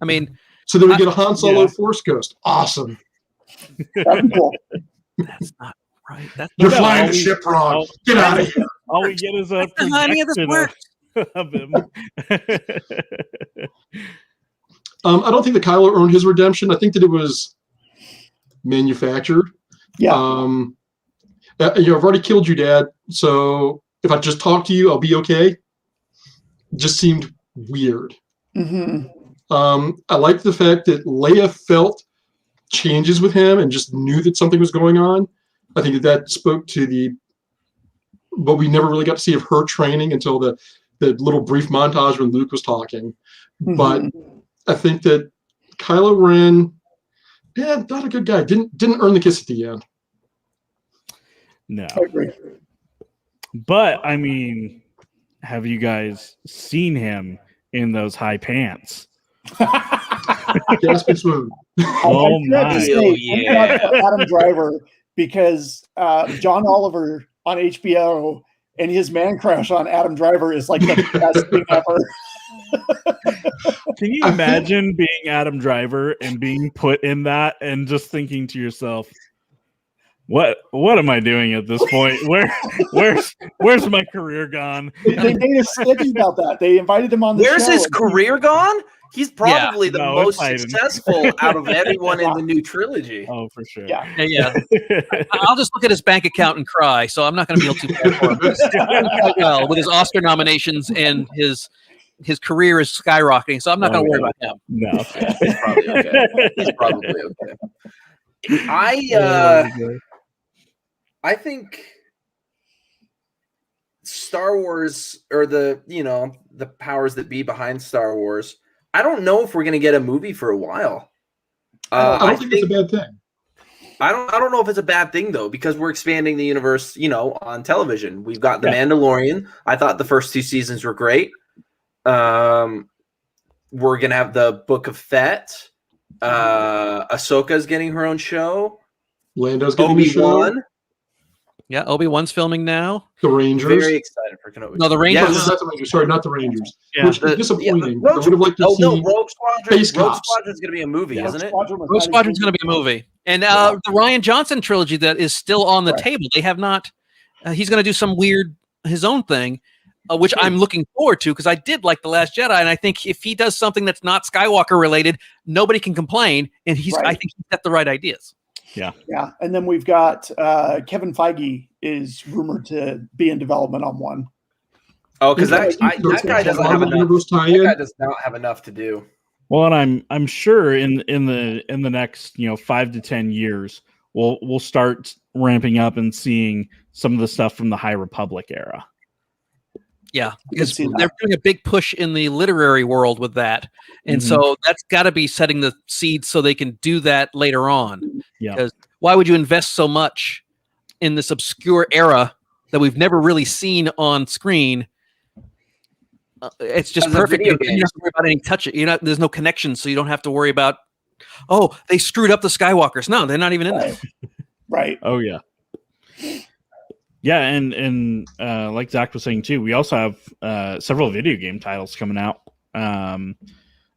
Speaker 6: I mean,
Speaker 4: So then we get a Han Solo Force Ghost. Awesome.
Speaker 3: That'd be cool.
Speaker 6: that's not right. That's
Speaker 4: You're
Speaker 1: No,
Speaker 4: flying
Speaker 1: all
Speaker 4: the
Speaker 1: we-
Speaker 4: ship wrong.
Speaker 1: all-
Speaker 4: Get out of here.
Speaker 1: all we get is a
Speaker 6: That's not any of this
Speaker 1: projection
Speaker 6: works.
Speaker 1: of him.
Speaker 4: I don't think that Kylo earned his redemption. I think that it was manufactured.
Speaker 3: Yeah.
Speaker 4: I've already killed you, Dad. So if I just talk to you, I'll be okay. It just seemed weird.
Speaker 3: Mm-hmm.
Speaker 4: I liked the fact that Leia felt changes with him and just knew that something was going on. I think that spoke to but we never really got to see of her training until the little brief montage when Luke was talking.
Speaker 3: Mm-hmm.
Speaker 4: But I think that Kylo Ren, not a good guy. Didn't earn the kiss at the end.
Speaker 1: No.
Speaker 3: I agree.
Speaker 1: But I mean, have you guys seen him in those high pants?
Speaker 4: Gasp and swoon.
Speaker 1: Oh
Speaker 3: I have to
Speaker 1: my.
Speaker 3: say, thank God for Adam Driver, because John Oliver on HBO and his man crush on Adam Driver is like the best thing ever.
Speaker 1: Can you imagine being Adam Driver and being put in that and just thinking to yourself, what am I doing at this point? Where's my career gone?
Speaker 3: They made a sketch about that. They invited him on the
Speaker 5: Where's
Speaker 3: show.
Speaker 5: his career gone? He's probably the
Speaker 1: No,
Speaker 5: most
Speaker 1: it's Biden.
Speaker 5: successful out of everyone in the new trilogy.
Speaker 1: Oh, for sure.
Speaker 3: Yeah.
Speaker 6: Yeah. I'll just look at his bank account and cry. So I'm not going to feel too bad for him. He's doing quite well with his Oscar nominations and his career is skyrocketing. So I'm not going to worry about him.
Speaker 1: No.
Speaker 5: He's probably okay. He's probably okay. I think Star Wars, or the powers that be behind Star Wars, I don't know if we're going to get a movie for a while.
Speaker 4: I don't think it's a bad thing.
Speaker 5: I don't know if it's a bad thing though, because we're expanding the universe, on television. We've got The Mandalorian. I thought the first 2 seasons were great. We're gonna have the Book of Fett. Ahsoka's getting her own show.
Speaker 4: Lando's getting a show.
Speaker 5: Obi-Wan.
Speaker 6: Yeah, Obi-Wan's filming now.
Speaker 4: The Rangers.
Speaker 5: Very excited for Kenobi.
Speaker 6: No, the Rangers.
Speaker 5: Yes.
Speaker 4: Not the Rangers. Sorry, not the Rangers.
Speaker 6: Yeah.
Speaker 4: Which is disappointing.
Speaker 5: Rogue,
Speaker 4: I would have liked to see.
Speaker 5: Rogue Squadron.
Speaker 4: Space
Speaker 5: Rogue
Speaker 4: Cops.
Speaker 5: Squadron's going to be a movie,
Speaker 3: Yeah,
Speaker 5: isn't it?
Speaker 6: Rogue Squadron's going to be a movie. And the Rian Johnson trilogy that is still on the table. They have not. He's going to do some weird his own thing, which I'm looking forward to because I did like The Last Jedi, and I think if he does something that's not Skywalker related, nobody can complain. And I think he's got the right ideas.
Speaker 3: Yeah, and then we've got Kevin Feige is rumored to be in development on one.
Speaker 5: Oh, because that guy doesn't have enough.
Speaker 4: Universe
Speaker 5: That
Speaker 4: tie-in.
Speaker 5: guy does not have enough to do.
Speaker 1: Well, and I'm sure in the next 5 to 10 years we'll start ramping up and seeing some of the stuff from the High Republic era.
Speaker 6: Yeah,
Speaker 3: I can
Speaker 6: because
Speaker 3: see that.
Speaker 6: they're doing a big push in the literary world with that, and
Speaker 1: Mhm.
Speaker 6: so that's got to be setting the seeds so they can do that later on.
Speaker 1: Yeah.
Speaker 6: Because why would you invest so much in this obscure era that we've never really seen on screen? It's just
Speaker 5: As a
Speaker 6: perfect.
Speaker 5: video
Speaker 6: You don't have to worry about any touch it. There's no connection, so you don't have to worry about. Oh, they screwed up the Skywalkers. No, they're not even in there.
Speaker 3: Right.
Speaker 1: Oh yeah. Yeah, and like Zach was saying too, we also have several video game titles coming out.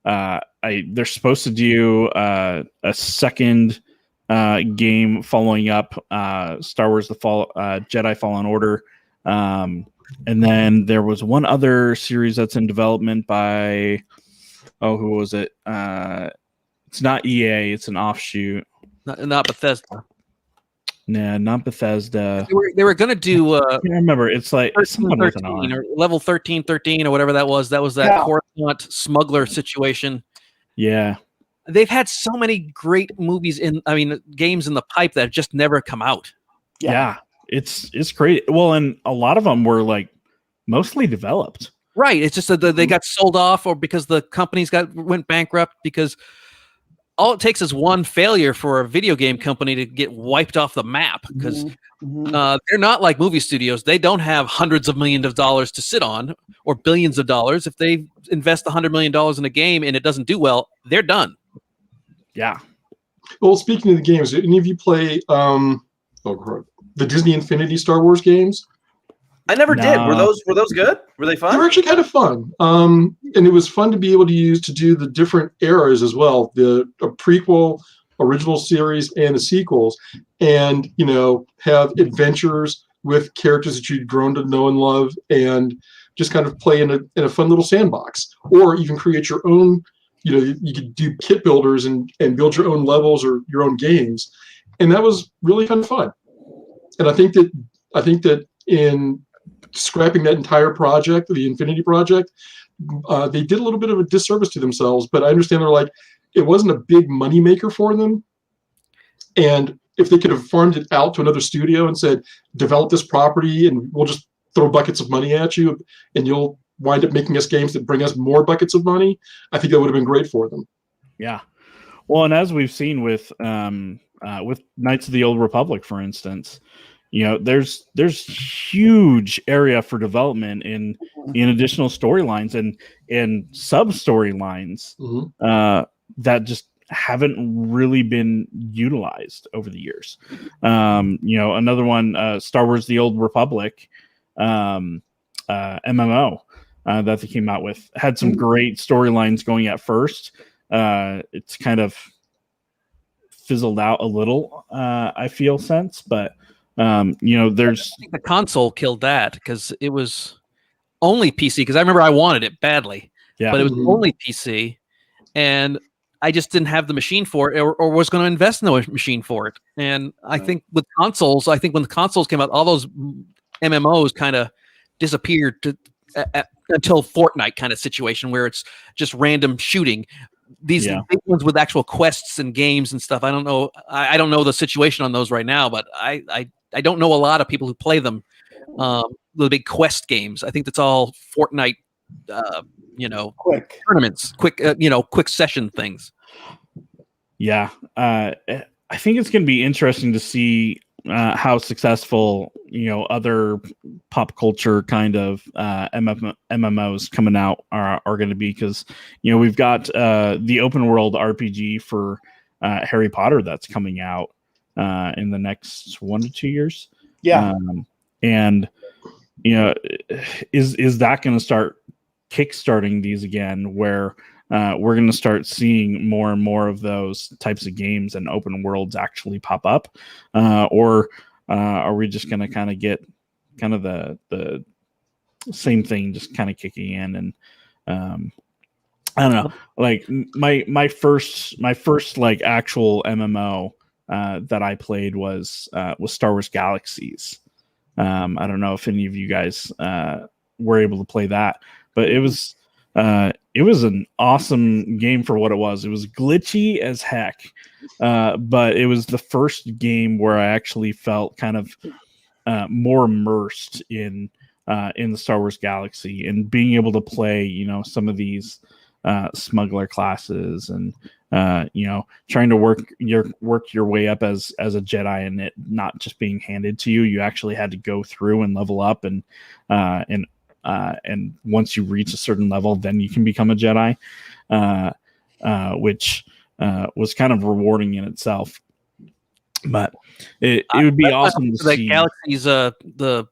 Speaker 1: They're supposed to do a second game following up Star Wars: Jedi Fallen Order, and then there was one other series that's in development by who was it? It's not EA, it's an offshoot.
Speaker 6: Not Bethesda.
Speaker 1: Nah, not Bethesda.
Speaker 6: They were going to do
Speaker 1: I can't remember. It's like
Speaker 6: 13,
Speaker 1: someone with an R.
Speaker 6: 13 or level 13 or whatever that was. That was that
Speaker 3: Yeah.
Speaker 6: Coruscant smuggler situation.
Speaker 1: Yeah.
Speaker 6: They've had so many great movies games in the pipe that have just never come out.
Speaker 1: Yeah. It's great. Well, and a lot of them were like mostly developed.
Speaker 6: Right. It's just that they got sold off or because the companies went bankrupt because all it takes is one failure for a video game company to get wiped off the map because they're not like movie studios. They don't have hundreds of millions of dollars to sit on or billions of dollars. If they invest $100 million in a game and it doesn't do well, they're done.
Speaker 1: Yeah.
Speaker 4: Well, speaking of the games, did any of you play the Disney Infinity Star Wars games?
Speaker 5: I never did.
Speaker 1: No.
Speaker 5: Were those good? Were they fun?
Speaker 4: They were actually kind of fun. And it was fun to be able to do the different eras as well, a prequel, original series, and the sequels, and have adventures with characters that you'd grown to know and love, and just kind of play in a fun little sandbox, or even create your own. You could do kit builders and build your own levels or your own games, and that was really kind of fun. And I think that in scrapping that entire project, the Infinity Project, they did a little bit of a disservice to themselves. But I understand it wasn't a big money maker for them. And if they could have farmed it out to another studio and said, develop this property and we'll just throw buckets of money at you and you'll wind up making us games that bring us more buckets of money, I think that would have been great for them.
Speaker 1: Yeah. Well, and as we've seen with Knights of the Old Republic, for instance, there's huge area for development in additional storylines and sub storylines that just haven't really been utilized over the years. Another one, Star Wars: The Old Republic, MMO that they came out with had some great storylines going at first. It's kind of fizzled out a little, I feel since, but
Speaker 6: I think the console killed that because it was only PC. Because I remember I wanted it badly, but it was only PC, and I just didn't have the machine for it, or was going to invest in the machine for it. And I think with consoles, when the consoles came out, all those MMOs kind of disappeared until Fortnite kind of situation where it's just random shooting. These big ones with actual quests and games and stuff. I don't know. I don't know the situation on those right now, but I don't know a lot of people who play them. The big quest games. I think that's all Fortnite.
Speaker 3: Quick
Speaker 6: tournaments, quick session things.
Speaker 1: Yeah, I think it's going to be interesting to see how successful other pop culture kind of MMOs coming out are going to be, because we've got the open world RPG for Harry Potter that's coming out in the next 1 to 2 years. And is that going to start kickstarting these again, where we're going to start seeing more and more of those types of games and open worlds actually pop up, or are we just going to kind of get kind of the same thing just kind of kicking in? And I don't know, like my first like actual MMO that I played was Star Wars Galaxies. I don't know if any of you guys were able to play that, but it was it was an awesome game for what it was. It was glitchy as heck, but it was the first game where I actually felt kind of more immersed in the Star Wars galaxy and being able to play, some of these smuggler classes and trying to work your way up as a Jedi, and it not just being handed to you. You actually had to go through and level up, and once you reach a certain level, then you can become a Jedi, which was kind of rewarding in itself. But it would be awesome to see
Speaker 6: Galaxy's the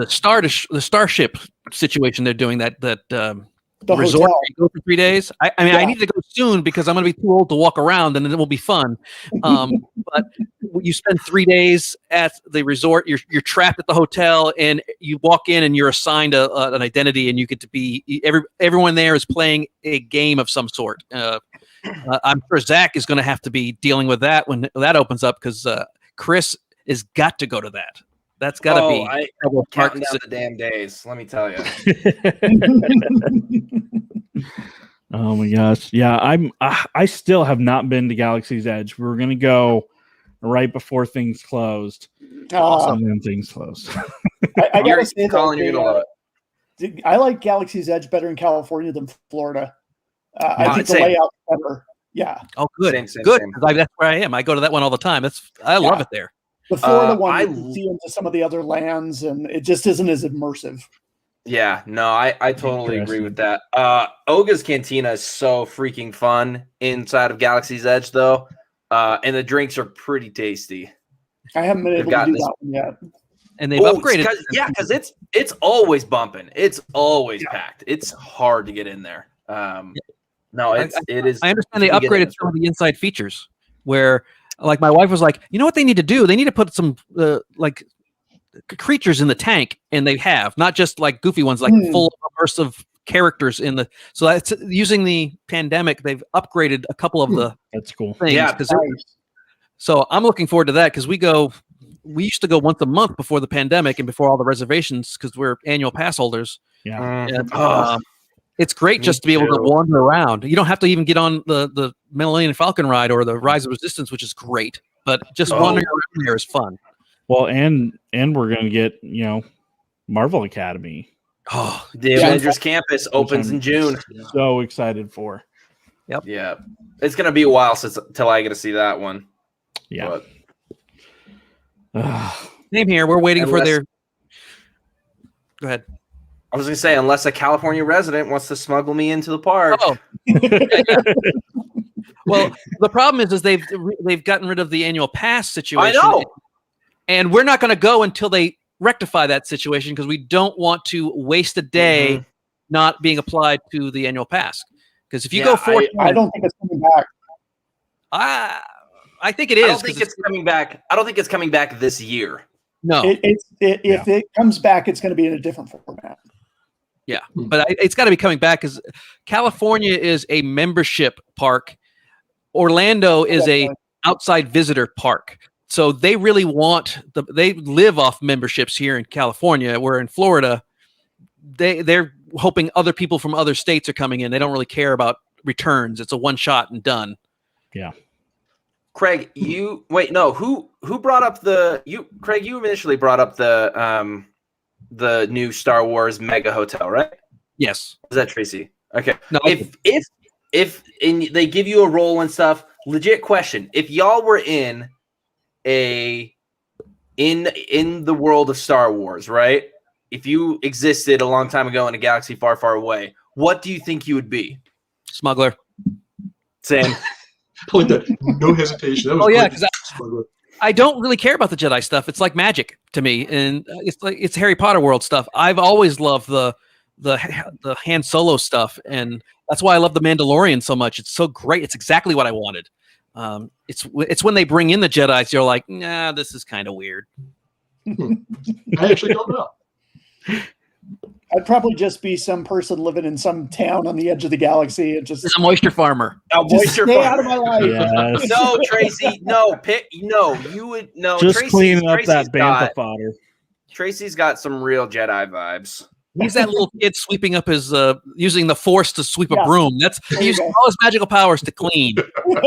Speaker 6: starship situation they're doing that the resort where you go for 3 days. I need to go soon because I'm going to be too old to walk around, and it will be fun. But you spend 3 days at the resort. You're trapped at the hotel, and you walk in, and you're assigned an identity, and you get to be everyone there is playing a game of some sort. I'm sure Zach is going to have to be dealing with that when that opens up because Chris has got to go to that. That's got to be.
Speaker 5: I'm counting down the damn days. Let me tell you.
Speaker 1: Oh my gosh! Yeah, I still have not been to Galaxy's Edge. We were gonna go right before things closed. And then things closed.
Speaker 3: I gotta say,
Speaker 5: Collin, you're gonna love
Speaker 3: it. I like Galaxy's Edge better in California than Florida. I think the layout's better. Yeah.
Speaker 6: Oh, good.
Speaker 5: Same.
Speaker 6: Good. That's where I am. I go to that one all the time. I love it there.
Speaker 3: The Florida one, you can see into some of the other lands, and it just isn't as immersive.
Speaker 5: Yeah, no, I totally agree with that. Oga's Cantina is so freaking fun inside of Galaxy's Edge, though, and the drinks are pretty tasty.
Speaker 3: I haven't been able to do that one yet.
Speaker 6: And they've upgraded.
Speaker 5: Because it's always bumping. It's always packed. It's hard to get in there. No, it is.
Speaker 6: I understand they upgraded some of the inside features where, like, my wife was like, you know what they need to do? They need to put some like creatures in the tank, and they have not just like goofy ones, like full immersive characters in the. So that's using the pandemic. They've upgraded a couple of the.
Speaker 1: That's cool.
Speaker 6: Things,
Speaker 5: yeah.
Speaker 6: So I'm looking forward to that because we used to go once a month before the pandemic and before all the reservations because we're annual pass holders.
Speaker 1: Yeah.
Speaker 6: And, it's great just to be able to wander around. You don't have to even get on the Millennium Falcon ride or the Rise of Resistance, which is great. But just wandering around there is fun.
Speaker 1: Well, and we're going to get, Marvel Academy.
Speaker 5: Oh, the Avengers Campus opens in June.
Speaker 1: So excited for.
Speaker 6: Yep.
Speaker 5: Yeah. It's going to be a while till I get to see that one.
Speaker 1: Yeah.
Speaker 6: Same here. We're waiting for their. Go ahead.
Speaker 5: I was going to say, unless a California resident wants to smuggle me into the park.
Speaker 6: Oh. Well, the problem is they've gotten rid of the annual pass situation.
Speaker 5: I know.
Speaker 6: And we're not going to go until they rectify that situation because we don't want to waste a day not being applied to the annual pass. Because if you go 4
Speaker 3: I don't think it's coming back.
Speaker 6: I think it is.
Speaker 5: I don't think it's coming back. I don't think it's coming back this year.
Speaker 6: No.
Speaker 3: If it comes back, it's going to be in a different format.
Speaker 6: Yeah, but it's got to be coming back because California is a membership park. Orlando is a outside visitor park. So they really they live off memberships here in California, where in Florida, they're hoping other people from other states are coming in. They don't really care about returns. It's a one shot and done.
Speaker 1: Yeah.
Speaker 5: Craig, who brought up Craig, you initially brought up the new Star Wars mega hotel, right?
Speaker 6: Yes.
Speaker 5: Is that Tracy? Okay.
Speaker 6: No,
Speaker 5: if they give you a role and stuff, legit question. If y'all were in the world of Star Wars, right? If you existed a long time ago in a galaxy far, far away, what do you think you would be?
Speaker 6: Smuggler.
Speaker 5: Same.
Speaker 4: Like that, no hesitation. That was
Speaker 6: because I don't really care about the Jedi stuff. It's like magic to me, and it's Harry Potter world stuff. I've always loved the Han Solo stuff, and that's why I love the Mandalorian so much. It's so great. It's exactly what I wanted. It's when they bring in the Jedis, you're like, nah, this is kind of weird.
Speaker 4: I actually don't know.
Speaker 3: I'd probably just be some person living in some town on the edge of the galaxy and just
Speaker 6: a moisture farmer.
Speaker 3: Stay out of my life.
Speaker 1: Yes.
Speaker 5: No, Tracy. You would no.
Speaker 1: Just
Speaker 5: Tracy's
Speaker 1: cleaning up that bantha fodder.
Speaker 5: Tracy's got some real Jedi vibes.
Speaker 6: He's that little kid sweeping up his using the Force to sweep a
Speaker 3: Yeah.
Speaker 6: broom. That's he uses all his magical powers to clean.
Speaker 5: Well,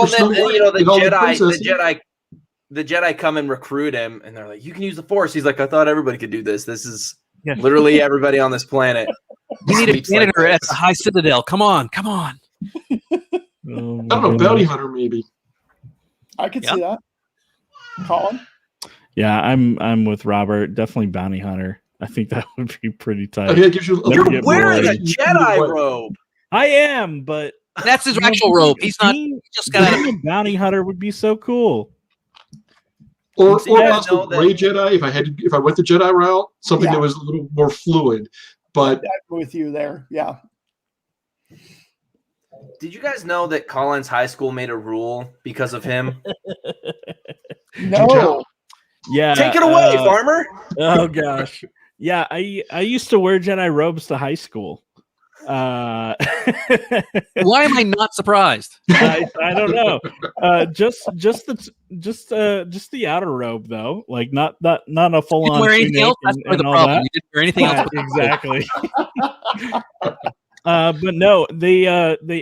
Speaker 5: then the Jedi come and recruit him, and they're like, "You can use the Force." He's like, "I thought everybody could do this. This is literally everybody on this planet."
Speaker 6: We need a janitor at the High Citadel. Come on.
Speaker 4: I don't know, bounty hunter maybe.
Speaker 3: I could see that. Colin?
Speaker 1: Yeah, I'm with Robert. Definitely bounty hunter. I think that would be pretty tight.
Speaker 4: Okay, it gives you.
Speaker 5: You're wearing a Jedi robe.
Speaker 1: I am, but
Speaker 6: that's his actual robe. He's not. He just got
Speaker 1: a bounty hunter would be so cool.
Speaker 4: Or possibly gray Jedi if I went the Jedi route, something that was a little more fluid. But
Speaker 3: I'm with you there. Yeah.
Speaker 5: Did you guys know that Collins High School made a rule because of him?
Speaker 3: No.
Speaker 1: Yeah.
Speaker 5: Take it away, Farmer.
Speaker 1: Oh gosh. Yeah, I used to wear Jedi robes to high school.
Speaker 6: Why am I not surprised?
Speaker 1: I don't know. Just the outer robe though, like not a full on.
Speaker 6: Wear anything else? That's the problem. You didn't wear anything else.
Speaker 1: Exactly. But no, they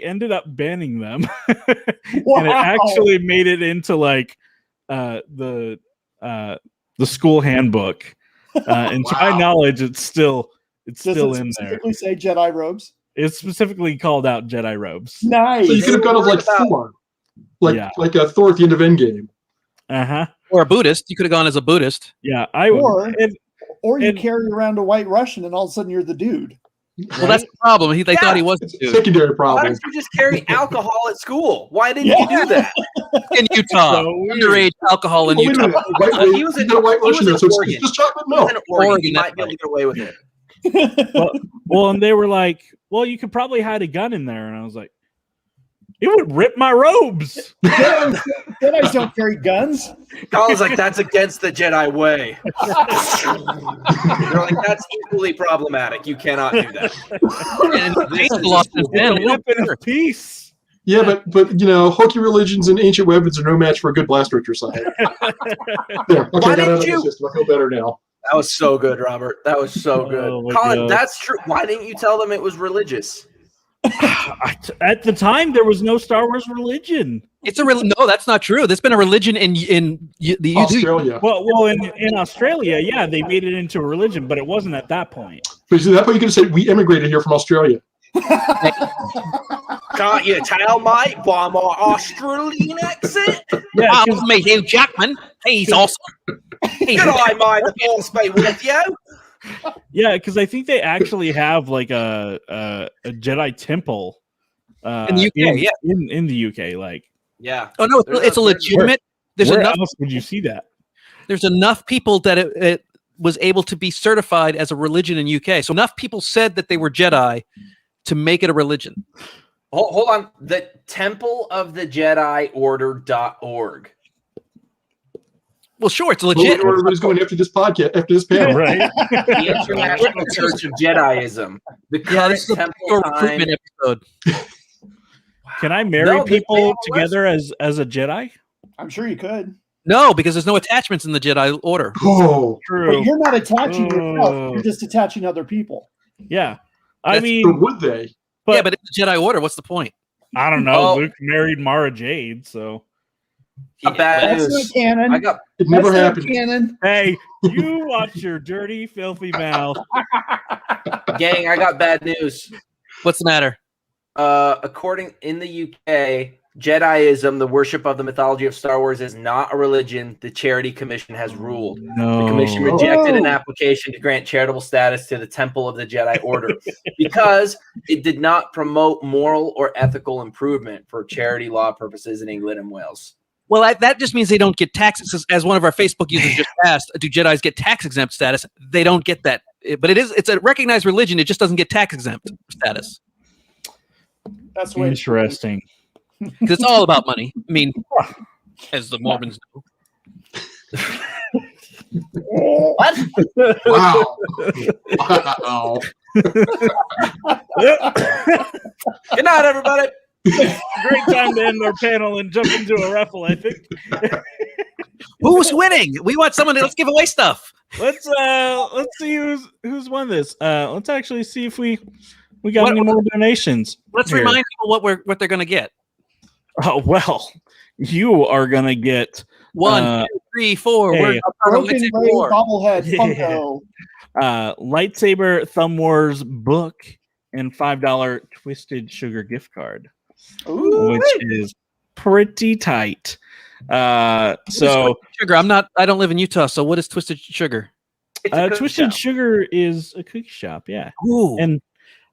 Speaker 1: ended up banning them, and it actually made it into like the school handbook. And to my knowledge, it's still in there.
Speaker 3: Specifically say Jedi robes.
Speaker 1: It's specifically called out Jedi robes.
Speaker 3: Nice.
Speaker 4: So you could have gone of like Thor, like a Thor at the end of Endgame.
Speaker 6: Or a Buddhist. You could have gone as a Buddhist.
Speaker 1: Yeah,
Speaker 3: or you carry around a white Russian, and all of a sudden you're the dude.
Speaker 6: Well, that's the problem. They thought he was the dude.
Speaker 4: Secondary problem.
Speaker 5: Why didn't you just carry alcohol at school? Why didn't you do that?
Speaker 6: In Utah, underage alcohol in Utah.
Speaker 5: He was in Oregon.
Speaker 4: Just chocolate milk.
Speaker 5: Oregon, you might be able to get away with it.
Speaker 1: Well, and they were like, "Well, you could probably hide a gun in there," and I was like, "It would rip my robes."
Speaker 3: Jedi's don't carry guns.
Speaker 5: Colin's like, "That's against the Jedi way." They're like, "That's equally problematic. You cannot do that."
Speaker 6: And they lost his pen.
Speaker 1: Weapon of peace.
Speaker 4: Yeah, but hokey religions and ancient weapons are no match for a good blaster at your side. There, okay, I got out of the system. I feel better now.
Speaker 5: That was so good, Robert. That was so good. Colin,
Speaker 1: God.
Speaker 5: that's true. Why didn't you tell them it was religious?
Speaker 1: At the time, there was no Star Wars religion.
Speaker 6: It's no, that's not true. There's been a religion in the
Speaker 4: Australia.
Speaker 1: Well, in Australia, yeah, they made it into a religion, but it wasn't at that point.
Speaker 4: But at that point, you could have said we immigrated here from Australia.
Speaker 5: Can't you tell, mate, by my Australian accent?
Speaker 1: Yeah,
Speaker 6: mate, Hugh Jackman. He's awesome.
Speaker 5: Good eye, mate. The force be with you.
Speaker 1: Yeah, because I think they actually have like a Jedi temple
Speaker 6: in the UK.
Speaker 1: In the UK, like
Speaker 6: Oh no, it's a legitimate.
Speaker 1: Where else would you see that?
Speaker 6: There's enough people that it was able to be certified as a religion in UK. So enough people said that they were Jedi to make it a religion.
Speaker 5: Hold on. The Temple of the Jedi Order.org.
Speaker 6: Well, sure, it's legit.
Speaker 4: Everybody's going after this podcast, after this panel,
Speaker 1: right?
Speaker 5: The International Church of Jediism. The current temple
Speaker 6: recruitment episode.
Speaker 1: Can I marry people together as a Jedi?
Speaker 3: I'm sure you could.
Speaker 6: No, because there's no attachments in the Jedi Order.
Speaker 4: Oh,
Speaker 1: true.
Speaker 3: But you're not attaching yourself. You're just attaching other people.
Speaker 1: Yeah.
Speaker 4: Or would they?
Speaker 6: But it's the Jedi Order. What's the point?
Speaker 1: I don't know. Luke married Mara Jade, so.
Speaker 5: Bad
Speaker 3: news. Not canon.
Speaker 4: It never happened.
Speaker 3: Canon.
Speaker 1: Hey, you watch your dirty, filthy mouth.
Speaker 5: Gang, I got bad news.
Speaker 6: What's the matter?
Speaker 5: According in the UK, Jediism, the worship of the mythology of Star Wars, is not a religion. The Charity Commission has ruled.
Speaker 1: No.
Speaker 5: The commission rejected an application to grant charitable status to the Temple of the Jedi Order because it did not promote moral or ethical improvement for charity law purposes in England and Wales.
Speaker 6: Well, that just means they don't get taxes. As one of our Facebook users just asked, do Jedis get tax exempt status? They don't get that. But it's a recognized religion. It just doesn't get tax exempt status.
Speaker 3: That's way
Speaker 1: interesting.
Speaker 6: Because it's all about money. I mean, as the Mormons know.
Speaker 5: What?
Speaker 4: Wow.
Speaker 5: Wow. Good night, everybody.
Speaker 1: Great time to end our panel and jump into a raffle, I think.
Speaker 6: Who's winning? We want someone to let's give away stuff.
Speaker 1: Let's see who's won this. Let's actually see if we got
Speaker 6: What-
Speaker 1: any more donations.
Speaker 6: Let's
Speaker 1: here.
Speaker 6: remind people what they're going to get.
Speaker 1: Oh well, you are gonna get
Speaker 6: 1, 2, 3, 4.
Speaker 1: hey,
Speaker 6: We're
Speaker 3: A
Speaker 6: part of
Speaker 3: broken
Speaker 6: Lightsaber
Speaker 3: Ray
Speaker 6: War.
Speaker 3: bobblehead
Speaker 1: Yeah.
Speaker 3: Funko.
Speaker 1: Lightsaber Thumb Wars book and $5 Twisted Sugar gift card,
Speaker 3: Ooh.
Speaker 1: which is pretty tight. So
Speaker 6: Twisted Sugar. I don't live in Utah, so what is Twisted Sugar?
Speaker 5: It's a cookie
Speaker 1: Twisted
Speaker 5: shop.
Speaker 1: Sugar is a cookie shop, yeah.
Speaker 6: Ooh.
Speaker 1: And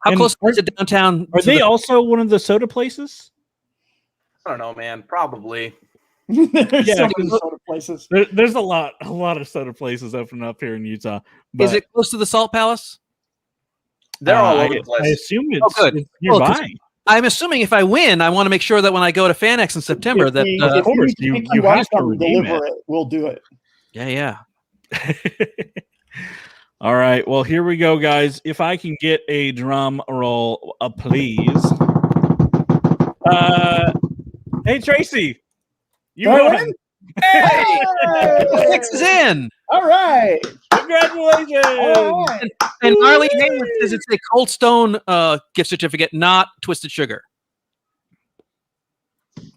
Speaker 6: How
Speaker 1: and
Speaker 6: close is it downtown?
Speaker 1: are
Speaker 6: to
Speaker 1: they
Speaker 6: the-
Speaker 1: also one of the soda places?
Speaker 5: I don't know, man. Probably.
Speaker 3: There's
Speaker 1: Yeah,
Speaker 3: so many
Speaker 1: 'cause-
Speaker 3: soda places.
Speaker 1: There's a lot of soda places opening up here in Utah.
Speaker 6: Is
Speaker 1: But,
Speaker 6: it close to the Salt Palace?
Speaker 5: They're all
Speaker 1: I,
Speaker 5: over the
Speaker 1: I
Speaker 5: place.
Speaker 1: assume
Speaker 6: Oh,
Speaker 1: it's,
Speaker 6: good.
Speaker 1: it's
Speaker 6: Well, 'cause-
Speaker 1: nearby.
Speaker 6: I'm assuming if I win, I want to make sure that when I go to FanX in September, that
Speaker 1: Of course,
Speaker 3: if we
Speaker 1: you
Speaker 3: pick
Speaker 1: have
Speaker 3: up
Speaker 1: to
Speaker 3: and
Speaker 1: redeem
Speaker 3: deliver it, we'll do it.
Speaker 6: yeah.
Speaker 1: All right. Well, here we go, guys. If I can get a drum roll, please. Hey, Tracy, you
Speaker 3: Did I
Speaker 1: won.
Speaker 3: win?
Speaker 1: Hey,
Speaker 6: Six is in.
Speaker 3: All right.
Speaker 1: congratulations!
Speaker 3: All right.
Speaker 6: And Marley Hayward says it's a Cold Stone gift certificate, not Twisted Sugar.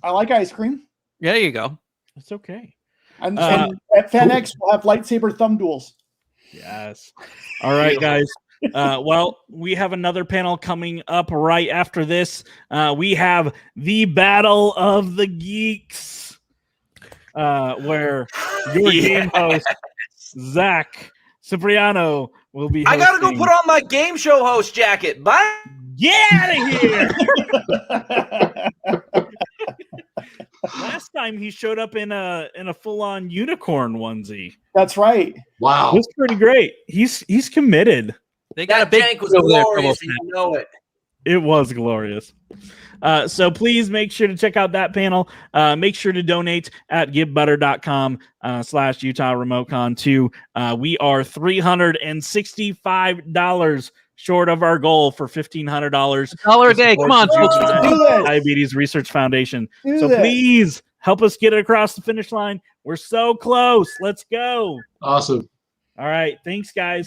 Speaker 3: I like ice cream.
Speaker 6: Yeah, there you go.
Speaker 1: It's okay.
Speaker 3: And,
Speaker 1: Uh,
Speaker 3: and at FanX, we'll have lightsaber thumb duels.
Speaker 1: Yes. All right, guys. Well, we have another panel coming up right after this. We have the Battle of the Geeks, where your game host, Zach Cipriano, will be
Speaker 5: I gotta go
Speaker 1: hosting.
Speaker 5: put on my game show host jacket. Bye.
Speaker 1: Get out of here! Last time he showed up in a full-on unicorn onesie.
Speaker 3: That's right.
Speaker 4: Wow.
Speaker 1: It was pretty great. He's committed.
Speaker 6: They got
Speaker 5: That
Speaker 6: a big
Speaker 5: jank was
Speaker 6: over there,
Speaker 5: glorious.
Speaker 6: Trouble
Speaker 5: And you know it.
Speaker 1: It was glorious. So please make sure to check out that panel. Make sure to donate at givebutter.com/Utah RemoteCon 2. We are $365 short of our goal for $1,500.
Speaker 6: $1 a day. Come on, folks.
Speaker 3: Let's do this.
Speaker 1: Diabetes Research Foundation.
Speaker 3: Do
Speaker 1: So
Speaker 3: this.
Speaker 1: please help us get it across the finish line. We're so close. Let's go.
Speaker 4: Awesome.
Speaker 1: All right. Thanks, guys.